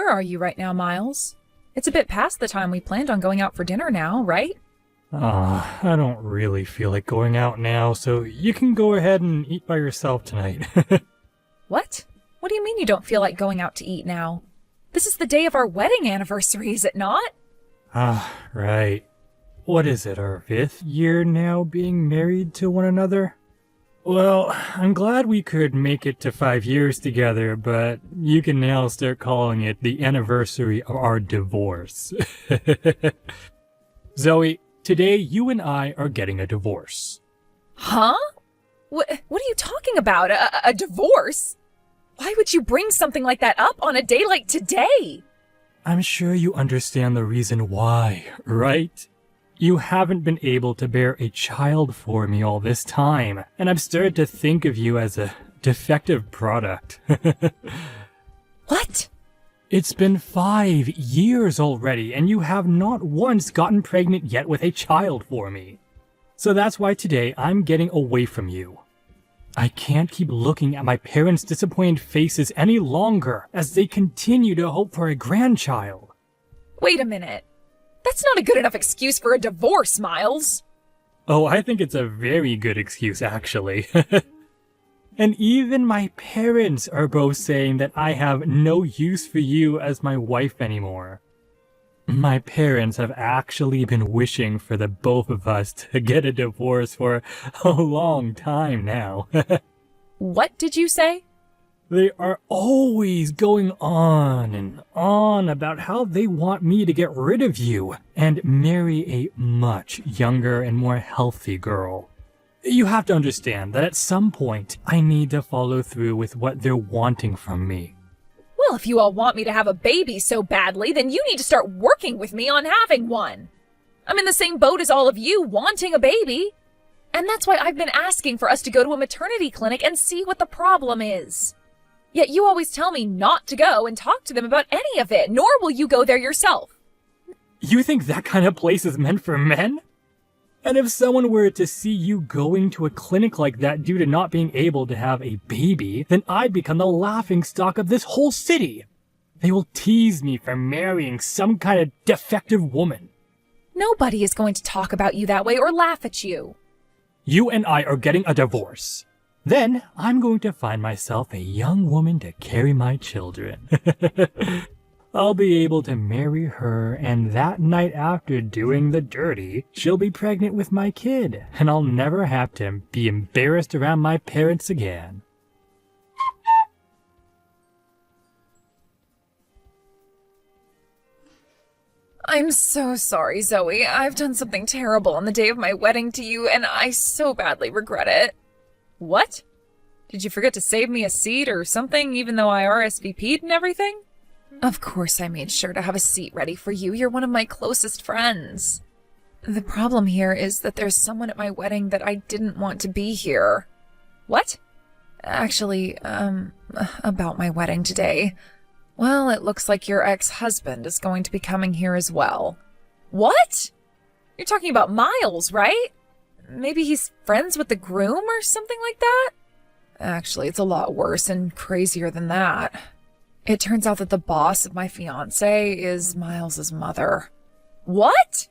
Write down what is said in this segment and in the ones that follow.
Where are you right now, Miles? It's a bit past the time we planned on going out for dinner now, right? I don't really feel like going out now, so you can go ahead and eat by yourself tonight. What? What do you mean you don't feel like going out to eat now? This is the day of our wedding anniversary, is it not? Right. What is it, our 5th year now being married to one another? Well, I'm glad we could make it to 5 years together, but you can now start calling it the anniversary of our divorce. Zoe, today you and I are getting a divorce. Huh? What are you talking about? A divorce? Why would you bring something like that up on a day like today? I'm sure you understand the reason why, right? You haven't been able to bear a child for me all this time, and I've started to think of you as a defective product. What? It's been 5 years already, and you have not once gotten pregnant yet with a child for me. So that's why today I'm getting away from you. I can't keep looking at my parents' disappointed faces any longer as they continue to hope for a grandchild. Wait a minute. That's not a good enough excuse for a divorce, Miles. Oh, I think it's a very good excuse, actually. And even my parents are both saying that I have no use for you as my wife anymore. My parents have actually been wishing for the both of us to get a divorce for a long time now. What did you say? They are always going on and on about how they want me to get rid of you and marry a much younger and more healthy girl. You have to understand that at some point I need to follow through with what they're wanting from me. Well, if you all want me to have a baby so badly, then you need to start working with me on having one. I'm in the same boat as all of you, wanting a baby. And that's why I've been asking for us to go to a maternity clinic and see what the problem is. Yet you always tell me not to go and talk to them about any of it, nor will you go there yourself. You think that kind of place is meant for men? And if someone were to see you going to a clinic like that due to not being able to have a baby, then I'd become the laughingstock of this whole city. They will tease me for marrying some kind of defective woman. Nobody is going to talk about you that way or laugh at you. You and I are getting a divorce. Then I'm going to find myself a young woman to carry my children. I'll be able to marry her, and that night after doing the dirty, she'll be pregnant with my kid, and I'll never have to be embarrassed around my parents again. I'm so sorry, Zoe. I've done something terrible on the day of my wedding to you, and I so badly regret it. What? Did you forget to save me a seat or something, even though I RSVP'd and everything? Of course I made sure to have a seat ready for you. You're one of my closest friends. The problem here is that there's someone at my wedding that I didn't want to be here. What? Actually, about my wedding today. Well, it looks like your ex-husband is going to be coming here as well. What? You're talking about Miles, right? Maybe he's friends with the groom or something like that? Actually, it's a lot worse and crazier than that. It turns out that the boss of my fiancé is Miles's mother. What?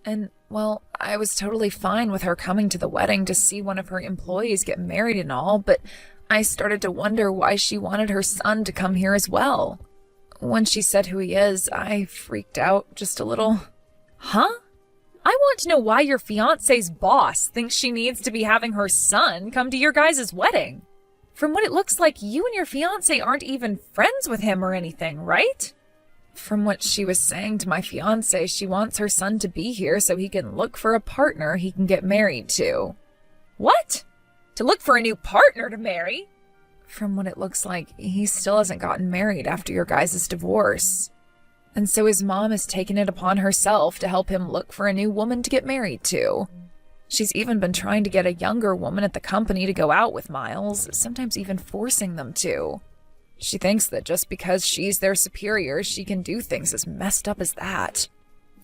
And, well, I was totally fine with her coming to the wedding to see one of her employees get married and all, but I started to wonder why she wanted her son to come here as well. When she said who he is, I freaked out just a little. Huh? I want to know why your fiancé's boss thinks she needs to be having her son come to your guys' wedding. From what it looks like, you and your fiancé aren't even friends with him or anything, right? From what she was saying to my fiancé, she wants her son to be here so he can look for a partner he can get married to. What? To look for a new partner to marry? From what it looks like, he still hasn't gotten married after your guys' divorce. And so his mom has taken it upon herself to help him look for a new woman to get married to. She's even been trying to get a younger woman at the company to go out with Miles, sometimes even forcing them to. She thinks that just because she's their superior, she can do things as messed up as that.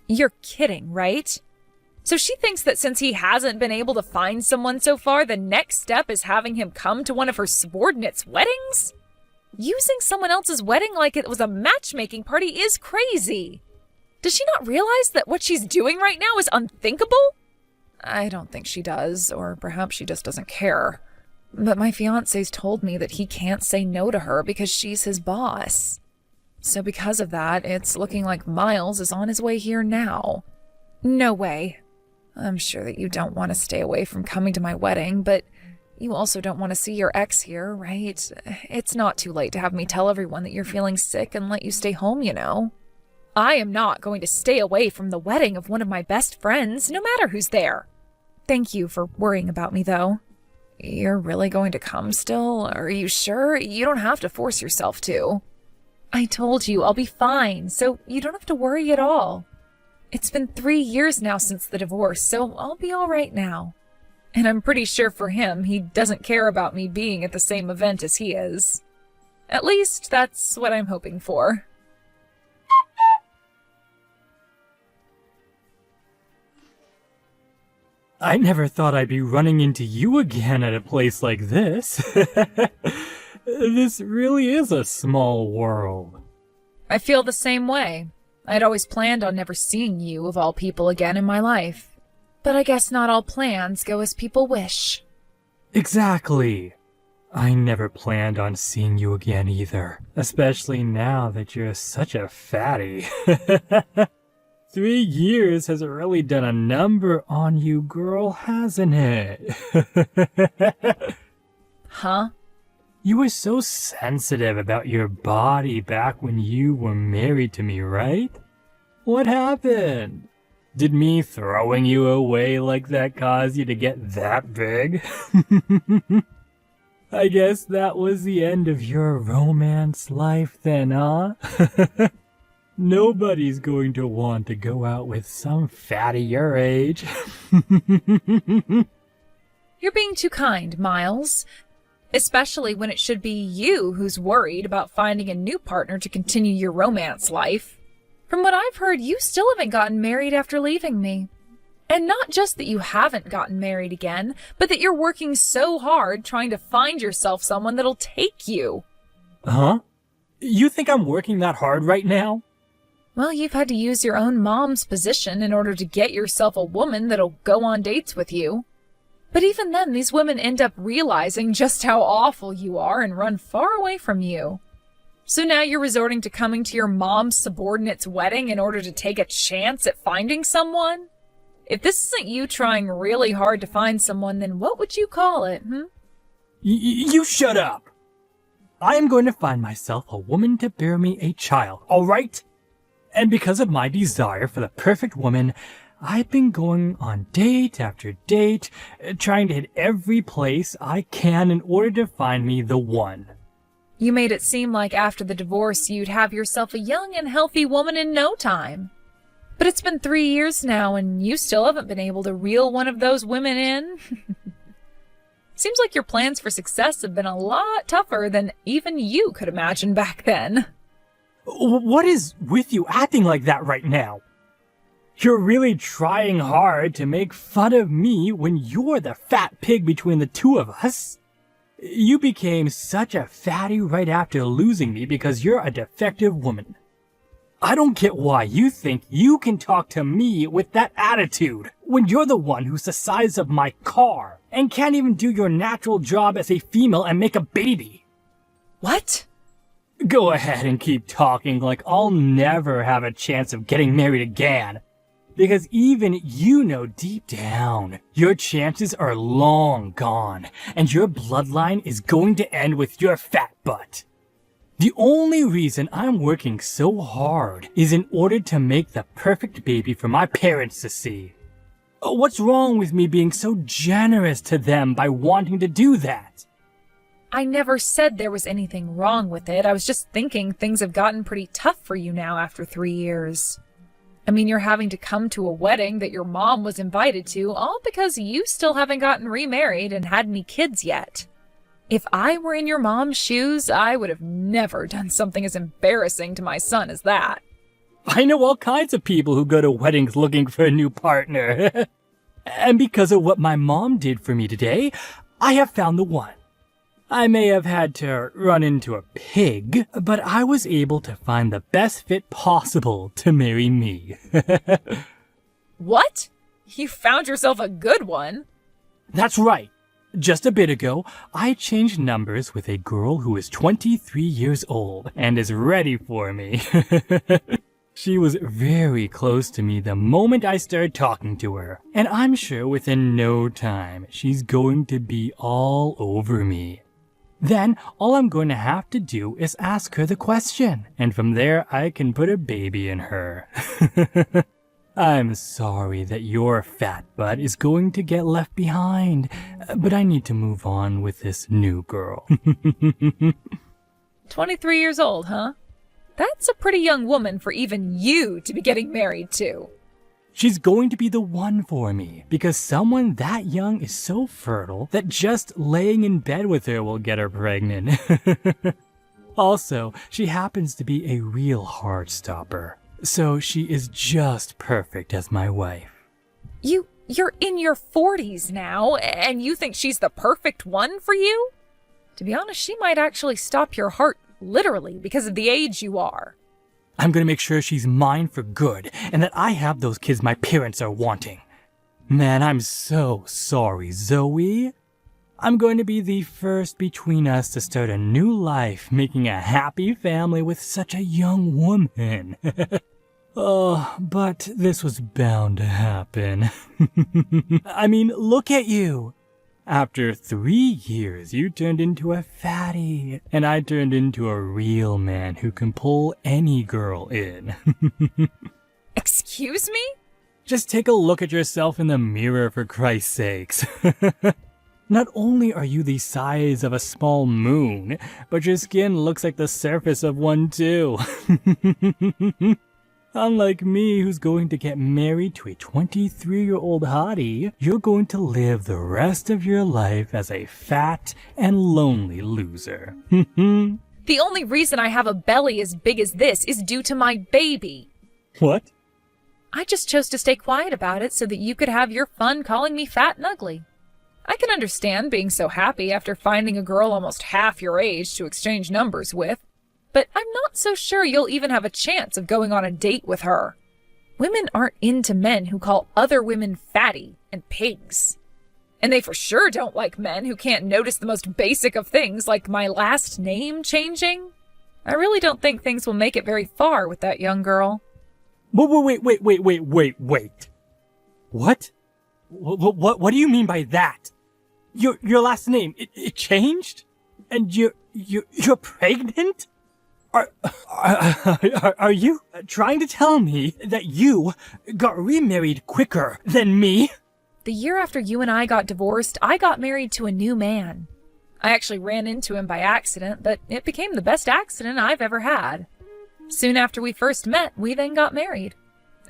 You're kidding, right? So she thinks that since he hasn't been able to find someone so far, the next step is having him come to one of her subordinates' weddings? Using someone else's wedding like it was a matchmaking party is crazy. Does she not realize that what she's doing right now is unthinkable? I don't think she does, or perhaps she just doesn't care. But my fiancé's told me that he can't say no to her because she's his boss. So because of that, it's looking like Miles is on his way here now. No way. I'm sure that you don't want to stay away from coming to my wedding, but you also don't want to see your ex here, right? It's not too late to have me tell everyone that you're feeling sick and let you stay home, you know. I am not going to stay away from the wedding of one of my best friends, no matter who's there. Thank you for worrying about me, though. You're really going to come still? Are you sure? You don't have to force yourself to. I told you I'll be fine, so you don't have to worry at all. It's been 3 years now since the divorce, so I'll be all right now. And I'm pretty sure for him, he doesn't care about me being at the same event as he is. At least, that's what I'm hoping for. I never thought I'd be running into you again at a place like this. This really is a small world. I feel the same way. I'd always planned on never seeing you, of all people, again in my life. But I guess not all plans go as people wish. Exactly. I never planned on seeing you again either. Especially now that you're such a fatty. 3 years has really done a number on you, girl, hasn't it? Huh? You were so sensitive about your body back when you were married to me, right? What happened? Did me throwing you away like that cause you to get that big? I guess that was the end of your romance life then, huh? Nobody's going to want to go out with some fatty your age. You're being too kind, Miles. Especially when it should be you who's worried about finding a new partner to continue your romance life. From what I've heard, you still haven't gotten married after leaving me. And not just that you haven't gotten married again, but that you're working so hard trying to find yourself someone that'll take you. Huh? You think I'm working that hard right now? Well, you've had to use your own mom's position in order to get yourself a woman that'll go on dates with you. But even then, these women end up realizing just how awful you are and run far away from you. So now you're resorting to coming to your mom's subordinate's wedding in order to take a chance at finding someone? If this isn't you trying really hard to find someone, then what would you call it, You shut up! I am going to find myself a woman to bear me a child, alright? And because of my desire for the perfect woman, I've been going on date after date, trying to hit every place I can in order to find me the one. You made it seem like after the divorce you'd have yourself a young and healthy woman in no time. But it's been 3 years now and you still haven't been able to reel one of those women in. Seems like your plans for success have been a lot tougher than even you could imagine back then. What is with you acting like that right now? You're really trying hard to make fun of me when you're the fat pig between the two of us. You became such a fatty right after losing me because you're a defective woman. I don't get why you think you can talk to me with that attitude when you're the one who's the size of my car and can't even do your natural job as a female and make a baby. What? Go ahead and keep talking like I'll never have a chance of getting married again. Because even you know deep down, your chances are long gone, and your bloodline is going to end with your fat butt. The only reason I'm working so hard is in order to make the perfect baby for my parents to see. What's wrong with me being so generous to them by wanting to do that? I never said there was anything wrong with it. I was just thinking things have gotten pretty tough for you now after 3 years. I mean, you're having to come to a wedding that your mom was invited to, all because you still haven't gotten remarried and had any kids yet. If I were in your mom's shoes, I would have never done something as embarrassing to my son as that. I know all kinds of people who go to weddings looking for a new partner. And because of what my mom did for me today, I have found the one. I may have had to run into a pig, but I was able to find the best fit possible to marry me. What? You found yourself a good one? That's right. Just a bit ago, I changed numbers with a girl who is 23 years old and is ready for me. She was very close to me the moment I started talking to her, and I'm sure within no time she's going to be all over me. Then all I'm going to have to do is ask her the question, and from there I can put a baby in her. I'm sorry that your fat butt is going to get left behind, but I need to move on with this new girl. 23 years old, huh? That's a pretty young woman for even you to be getting married to. She's going to be the one for me, because someone that young is so fertile that just laying in bed with her will get her pregnant. Also, she happens to be a real heartstopper, so she is just perfect as my wife. You're in your 40s now, and you think she's the perfect one for you? To be honest, she might actually stop your heart literally because of the age you are. I'm gonna make sure she's mine for good, and that I have those kids my parents are wanting. Man, I'm so sorry, Zoe. I'm going to be the first between us to start a new life, making a happy family with such a young woman. Oh, but this was bound to happen. I mean, look at you. After 3 years, you turned into a fatty, and I turned into a real man who can pull any girl in. Excuse me? Just take a look at yourself in the mirror, for Christ's sakes. Not only are you the size of a small moon, but your skin looks like the surface of one too. Unlike me, who's going to get married to a 23-year-old hottie, you're going to live the rest of your life as a fat and lonely loser. The only reason I have a belly as big as this is due to my baby. What? I just chose to stay quiet about it so that you could have your fun calling me fat and ugly. I can understand being so happy after finding a girl almost half your age to exchange numbers with, but I'm not so sure you'll even have a chance of going on a date with her. Women aren't into men who call other women fatty and pigs. And they for sure don't like men who can't notice the most basic of things like my last name changing. I really don't think things will make it very far with that young girl. Wait. What? What do you mean by that? Your last name, it changed? And you're pregnant? Are you trying to tell me that you got remarried quicker than me? The year after you and I got divorced, I got married to a new man. I actually ran into him by accident, but it became the best accident I've ever had. Soon after we first met, we then got married.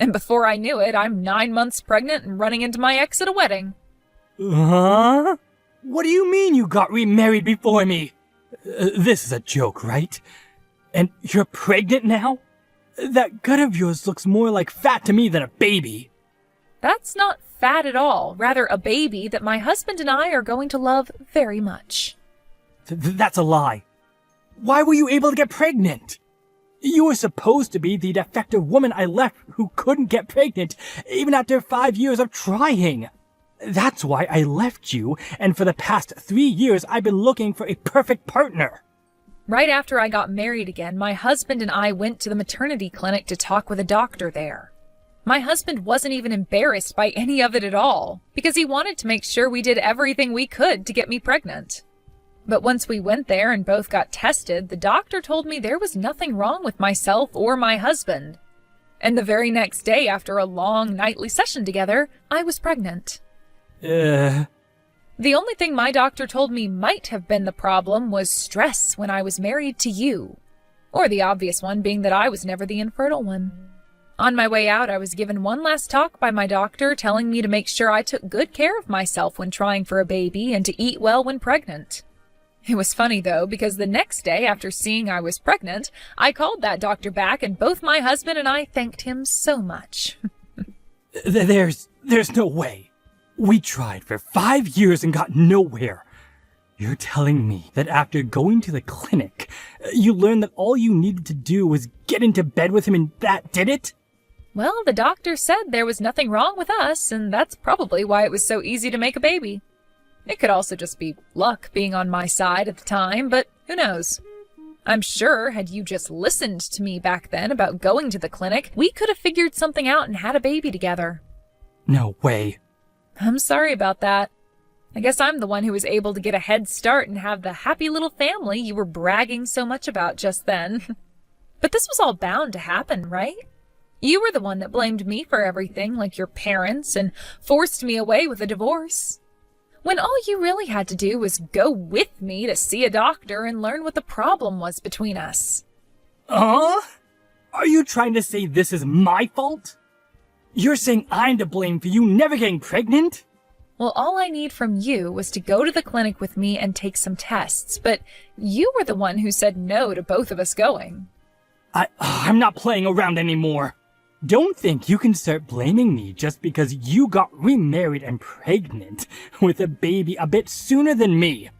And before I knew it, I'm 9 months pregnant and running into my ex at a wedding. Huh? What do you mean you got remarried before me? This is a joke, right? And you're pregnant now? That gut of yours looks more like fat to me than a baby. That's not fat at all, rather a baby that my husband and I are going to love very much. That's a lie. Why were you able to get pregnant? You were supposed to be the defective woman I left who couldn't get pregnant, even after 5 years of trying. That's why I left you, and for the past 3 years I've been looking for a perfect partner. Right after I got married again, my husband and I went to the maternity clinic to talk with a doctor there. My husband wasn't even embarrassed by any of it at all, because he wanted to make sure we did everything we could to get me pregnant. But once we went there and both got tested, the doctor told me there was nothing wrong with myself or my husband. And the very next day, after a long nightly session together, I was pregnant. The only thing my doctor told me might have been the problem was stress when I was married to you. Or the obvious one being that I was never the infertile one. On my way out, I was given one last talk by my doctor telling me to make sure I took good care of myself when trying for a baby and to eat well when pregnant. It was funny though, because the next day after seeing I was pregnant, I called that doctor back and both my husband and I thanked him so much. There's no way. We tried for 5 years and got nowhere. You're telling me that after going to the clinic, you learned that all you needed to do was get into bed with him and that did it? Well, the doctor said there was nothing wrong with us, and that's probably why it was so easy to make a baby. It could also just be luck being on my side at the time, but who knows? I'm sure had you just listened to me back then about going to the clinic, we could have figured something out and had a baby together. No way. I'm sorry about that. I guess I'm the one who was able to get a head start and have the happy little family you were bragging so much about just then. But this was all bound to happen, right? You were the one that blamed me for everything, like your parents, and forced me away with a divorce. When all you really had to do was go with me to see a doctor and learn what the problem was between us. Are you trying to say this is my fault? You're saying I'm to blame for you never getting pregnant? Well, all I need from you was to go to the clinic with me and take some tests, but you were the one who said no to both of us going. I'm not playing around anymore. Don't think you can start blaming me just because you got remarried and pregnant with a baby a bit sooner than me.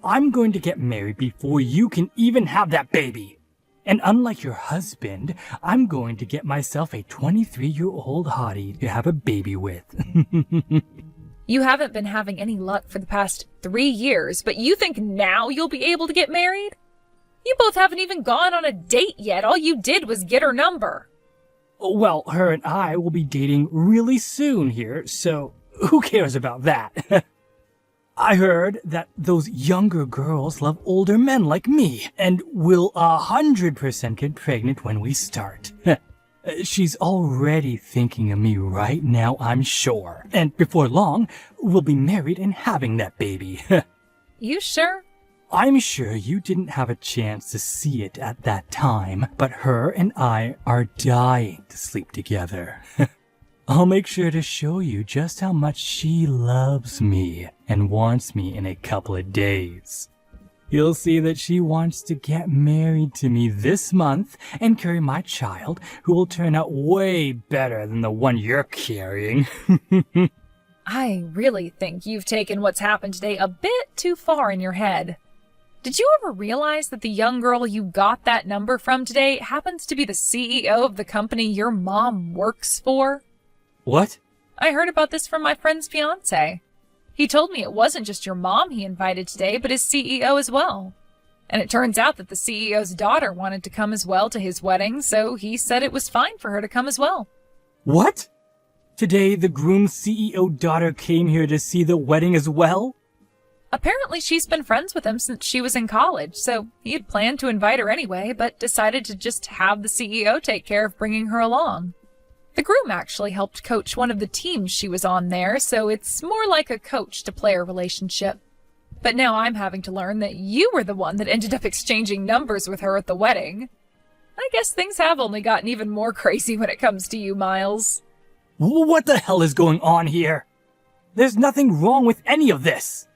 I'm going to get married before you can even have that baby. And unlike your husband, I'm going to get myself a 23-year-old hottie to have a baby with. You haven't been having any luck for the past 3 years, but you think now you'll be able to get married? You both haven't even gone on a date yet. All you did was get her number. Well, her and I will be dating really soon here, so who cares about that? I heard that those younger girls love older men like me, and will 100% get pregnant when we start. She's already thinking of me right now, I'm sure. And before long, we'll be married and having that baby. You sure? I'm sure you didn't have a chance to see it at that time, but her and I are dying to sleep together. I'll make sure to show you just how much she loves me and wants me in a couple of days. You'll see that she wants to get married to me this month and carry my child, who will turn out way better than the one you're carrying. I really think you've taken what's happened today a bit too far in your head. Did you ever realize that the young girl you got that number from today happens to be the CEO of the company your mom works for? What? I heard about this from my friend's fiancé. He told me it wasn't just your mom he invited today, but his CEO as well. And it turns out that the CEO's daughter wanted to come as well to his wedding, so he said it was fine for her to come as well. What? Today, the groom's CEO daughter came here to see the wedding as well? Apparently she's been friends with him since she was in college, so he had planned to invite her anyway, but decided to just have the CEO take care of bringing her along. The groom actually helped coach one of the teams she was on there, so it's more like a coach-to-player relationship. But now I'm having to learn that you were the one that ended up exchanging numbers with her at the wedding. I guess things have only gotten even more crazy when it comes to you, Miles. What the hell is going on here? There's nothing wrong with any of this.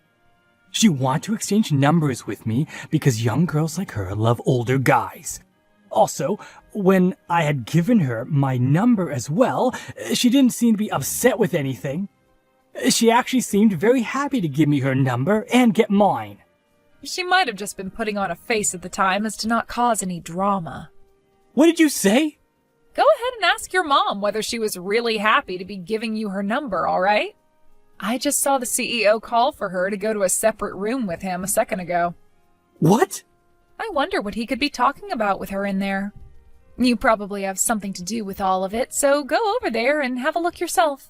She wanted to exchange numbers with me because young girls like her love older guys. Also, when I had given her my number as well, she didn't seem to be upset with anything. She actually seemed very happy to give me her number and get mine. She might have just been putting on a face at the time as to not cause any drama. What did you say? Go ahead and ask your mom whether she was really happy to be giving you her number, all right? I just saw the CEO call for her to go to a separate room with him a second ago. What? I wonder what he could be talking about with her in there. You probably have something to do with all of it, so go over there and have a look yourself.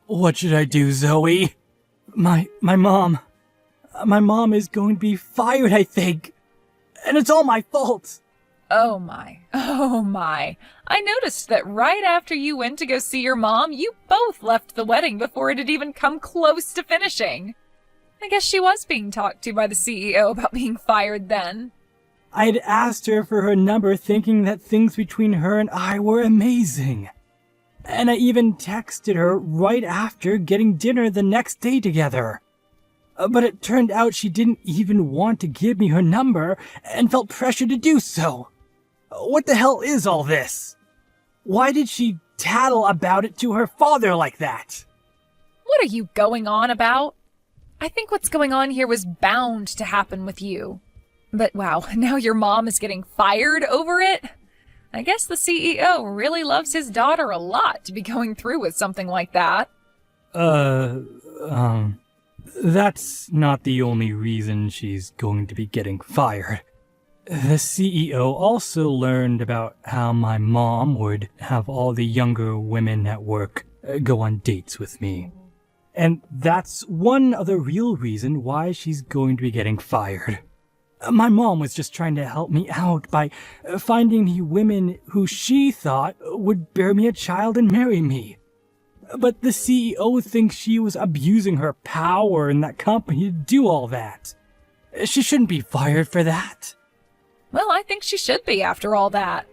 What should I do, Zoe? My mom is going to be fired, I think. And it's all my fault. Oh my. I noticed that right after you went to go see your mom, you both left the wedding before it had even come close to finishing. I guess she was being talked to by the CEO about being fired then. I'd asked her for her number thinking that things between her and I were amazing. And I even texted her right after getting dinner the next day together. But it turned out she didn't even want to give me her number and felt pressure to do so. What the hell is all this? Why did she tattle about it to her father like that? What are you going on about? I think what's going on here was bound to happen with you. But wow, now your mom is getting fired over it? I guess the CEO really loves his daughter a lot to be going through with something like that. That's not the only reason she's going to be getting fired. The CEO also learned about how my mom would have all the younger women at work go on dates with me. And that's one other real reason why she's going to be getting fired. My mom was just trying to help me out by finding me women who she thought would bear me a child and marry me. But the CEO thinks she was abusing her power in that company to do all that. She shouldn't be fired for that. Well, I think she should be after all that.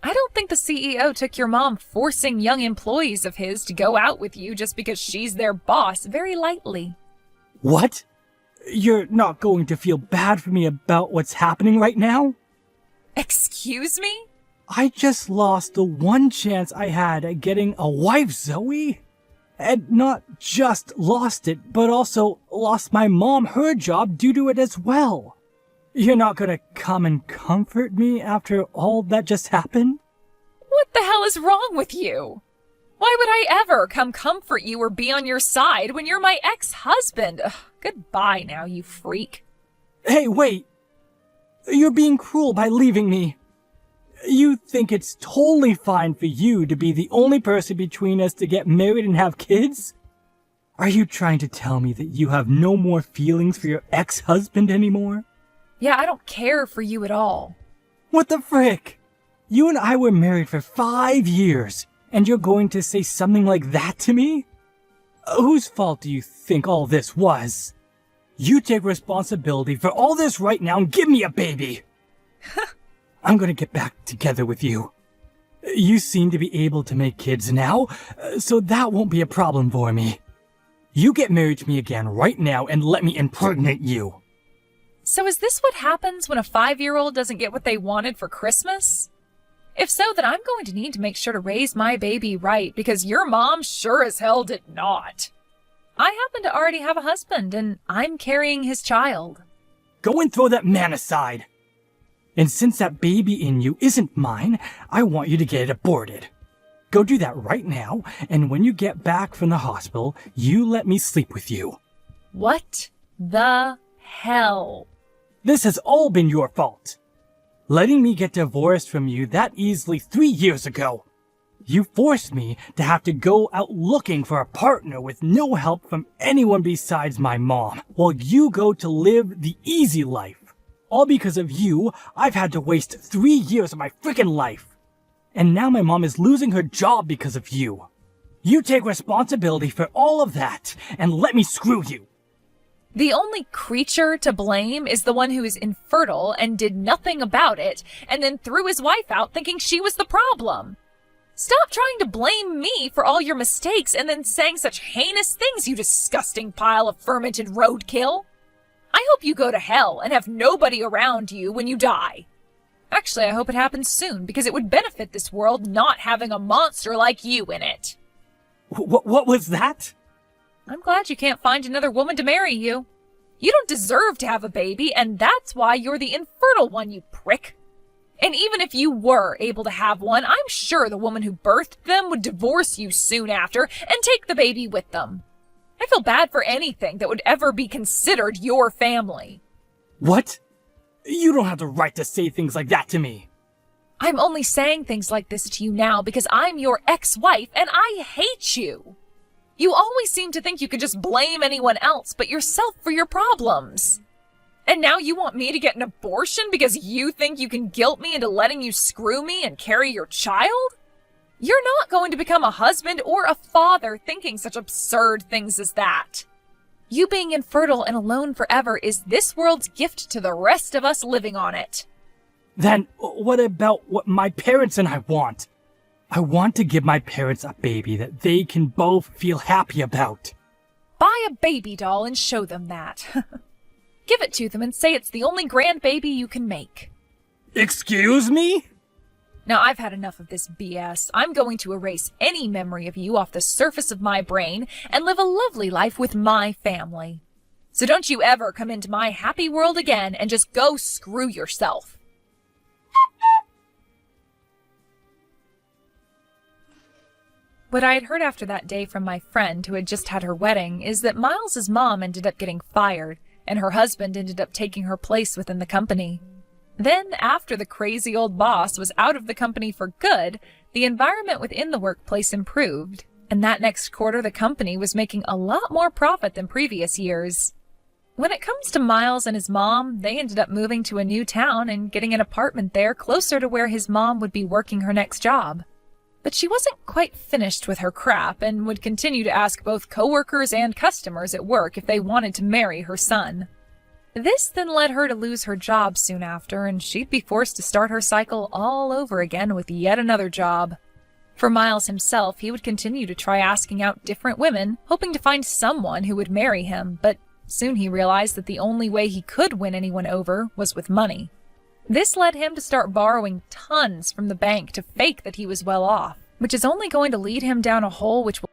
I don't think the CEO took your mom forcing young employees of his to go out with you just because she's their boss very lightly. What? You're not going to feel bad for me about what's happening right now? Excuse me? I just lost the one chance I had at getting a wife, Zoe. And not just lost it, but also lost my mom her job due to it as well. You're not gonna come and comfort me after all that just happened? What the hell is wrong with you? Why would I ever come comfort you or be on your side when you're my ex-husband? Ugh, goodbye now, you freak. Hey, wait! You're being cruel by leaving me. You think it's totally fine for you to be the only person between us to get married and have kids? Are you trying to tell me that you have no more feelings for your ex-husband anymore? Yeah, I don't care for you at all. What the frick? You and I were married for 5 years, and you're going to say something like that to me? Whose fault do you think all this was? You take responsibility for all this right now and give me a baby! I'm gonna get back together with you. You seem to be able to make kids now, so that won't be a problem for me. You get married to me again right now and let me impregnate you. So is this what happens when a 5-year-old doesn't get what they wanted for Christmas? If so, then I'm going to need to make sure to raise my baby right, because your mom sure as hell did not. I happen to already have a husband, and I'm carrying his child. Go and throw that man aside. And since that baby in you isn't mine, I want you to get it aborted. Go do that right now, and when you get back from the hospital, you let me sleep with you. What the hell? This has all been your fault. Letting me get divorced from you that easily 3 years ago. You forced me to have to go out looking for a partner with no help from anyone besides my mom, while you go to live the easy life. All because of you, I've had to waste 3 years of my frickin' life. And now my mom is losing her job because of you. You take responsibility for all of that, and let me screw you. The only creature to blame is the one who is infertile and did nothing about it, and then threw his wife out thinking she was the problem. Stop trying to blame me for all your mistakes and then saying such heinous things, you disgusting pile of fermented roadkill. I hope you go to hell and have nobody around you when you die. Actually, I hope it happens soon, because it would benefit this world not having a monster like you in it. What was that? I'm glad you can't find another woman to marry you. You don't deserve to have a baby, and that's why you're the infertile one, you prick. And even if you were able to have one, I'm sure the woman who birthed them would divorce you soon after and take the baby with them. I feel bad for anything that would ever be considered your family. What? You don't have the right to say things like that to me. I'm only saying things like this to you now because I'm your ex-wife and I hate you. You always seem to think you could just blame anyone else but yourself for your problems. And now you want me to get an abortion because you think you can guilt me into letting you screw me and carry your child? You're not going to become a husband or a father thinking such absurd things as that. You being infertile and alone forever is this world's gift to the rest of us living on it. Then what about what my parents and I want? I want to give my parents a baby that they can both feel happy about. Buy a baby doll and show them that. Give it to them and say it's the only grandbaby you can make. Excuse me? Now, I've had enough of this BS. I'm going to erase any memory of you off the surface of my brain and live a lovely life with my family. So don't you ever come into my happy world again and just go screw yourself. What I had heard after that day from my friend who had just had her wedding is that Miles's mom ended up getting fired, and her husband ended up taking her place within the company. Then, after the crazy old boss was out of the company for good, the environment within the workplace improved, and that next quarter the company was making a lot more profit than previous years. When it comes to Miles and his mom, they ended up moving to a new town and getting an apartment there closer to where his mom would be working her next job. But she wasn't quite finished with her crap and would continue to ask both coworkers and customers at work if they wanted to marry her son. This then led her to lose her job soon after, and she'd be forced to start her cycle all over again with yet another job. For Miles himself, he would continue to try asking out different women, hoping to find someone who would marry him, but soon he realized that the only way he could win anyone over was with money. This led him to start borrowing tons from the bank to fake that he was well off, which is only going to lead him down a hole which will